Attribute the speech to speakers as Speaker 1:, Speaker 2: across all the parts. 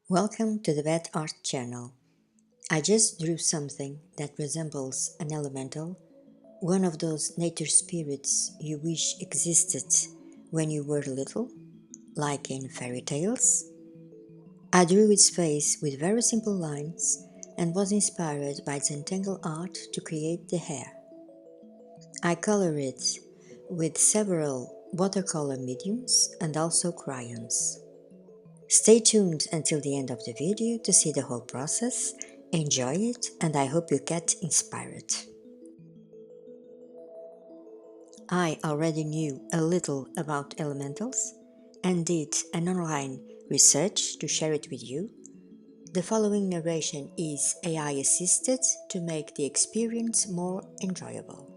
Speaker 1: Welcome to the Wet Art channel. I just drew something that resembles an elemental, one of those nature spirits you wish existed when you were little, like in fairy tales. I drew its face with very simple lines and was inspired by Zentangle art to create the hair. I color it with several watercolor mediums and also crayons. Stay tuned until the end of the video to see the whole process. Enjoy it and I hope you get inspired. I already knew a little about elementals and did an online research to share it with you. The following narration is AI assisted to make the experience more enjoyable.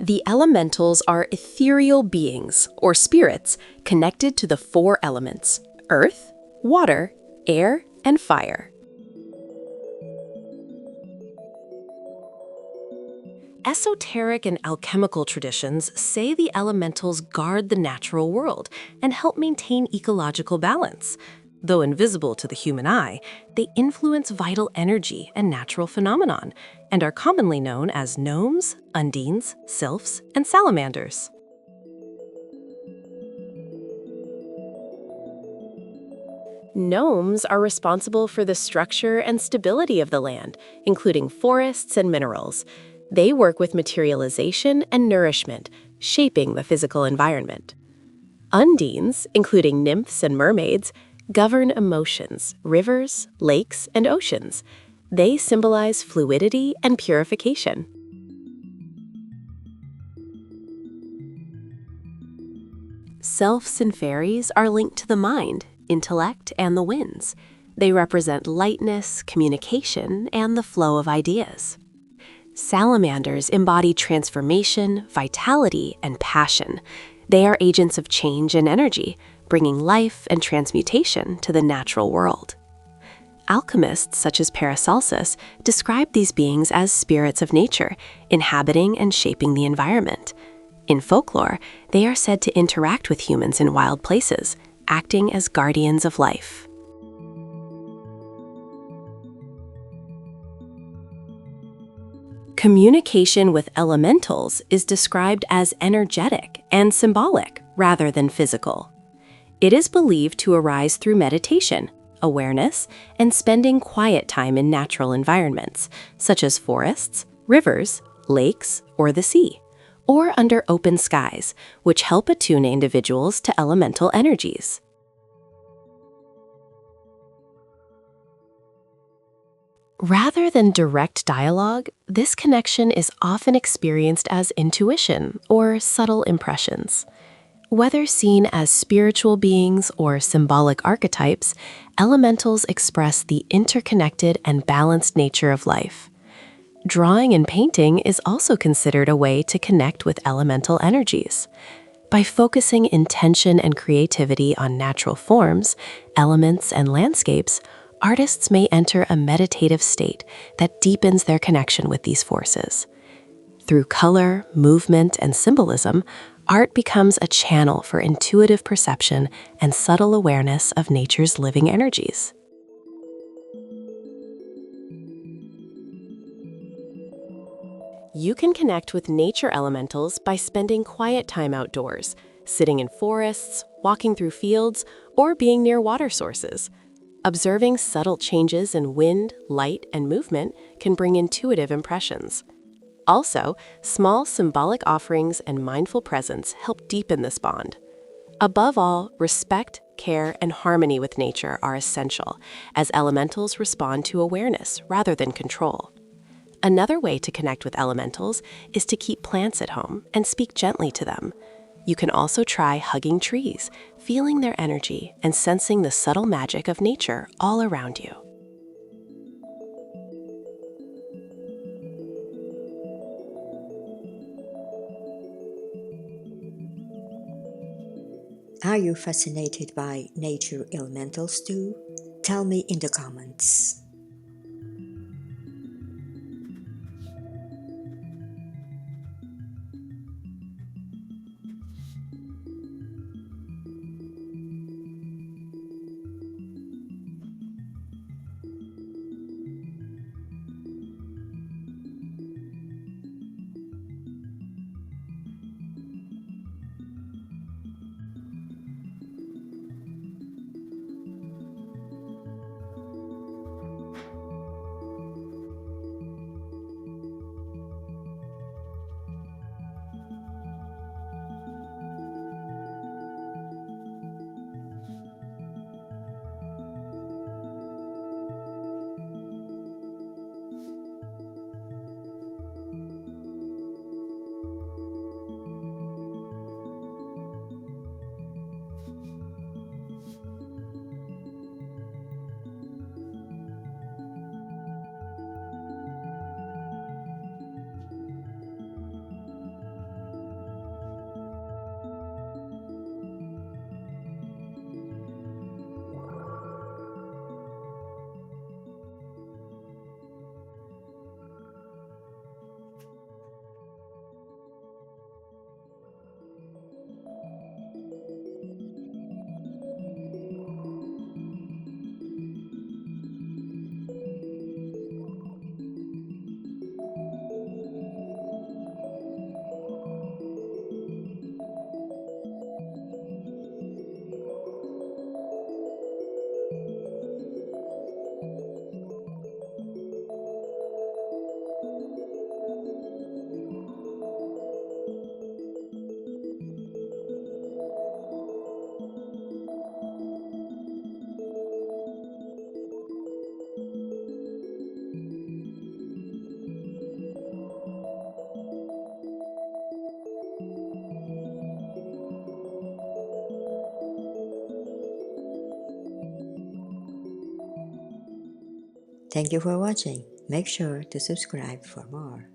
Speaker 2: The elementals are ethereal beings, or spirits, connected to the four elements: earth, water, air, and fire. Esoteric and alchemical traditions say the elementals guard the natural world and help maintain ecological balance. Though invisible to the human eye, they influence vital energy and natural phenomenon, and are commonly known as gnomes, undines, sylphs, and salamanders. Gnomes are responsible for the structure and stability of the land, including forests and minerals. They work with materialization and nourishment, shaping the physical environment. Undines, including nymphs and mermaids, govern emotions, rivers, lakes, and oceans. They symbolize fluidity and purification. Sylphs and fairies are linked to the mind, intellect, and the winds. They represent lightness, communication, and the flow of ideas. Salamanders embody transformation, vitality, and passion. They are agents of change and energy, bringing life and transmutation to the natural world. Alchemists such as Paracelsus describe these beings as spirits of nature, inhabiting and shaping the environment. In folklore, they are said to interact with humans in wild places, acting as guardians of life. Communication with elementals is described as energetic and symbolic rather than physical. It is believed to arise through meditation, awareness, and spending quiet time in natural environments, such as forests, rivers, lakes, or the sea, or under open skies, which help attune individuals to elemental energies. Rather than direct dialogue, this connection is often experienced as intuition or subtle impressions. Whether seen as spiritual beings or symbolic archetypes, elementals express the interconnected and balanced nature of life. Drawing and painting is also considered a way to connect with elemental energies. By focusing intention and creativity on natural forms, elements, and landscapes, artists may enter a meditative state that deepens their connection with these forces. Through color, movement, and symbolism, art becomes a channel for intuitive perception and subtle awareness of nature's living energies. You can connect with nature elementals by spending quiet time outdoors, sitting in forests, walking through fields, or being near water sources. Observing subtle changes in wind, light, and movement can bring intuitive impressions. Also, small symbolic offerings and mindful presence help deepen this bond. Above all, respect, care, and harmony with nature are essential, as elementals respond to awareness rather than control. Another way to connect with elementals is to keep plants at home and speak gently to them. You can also try hugging trees, feeling their energy, and sensing the subtle magic of nature all around you.
Speaker 1: Are you fascinated by nature elementals too? Tell me in the comments. Thank you for watching. Make sure to subscribe for more.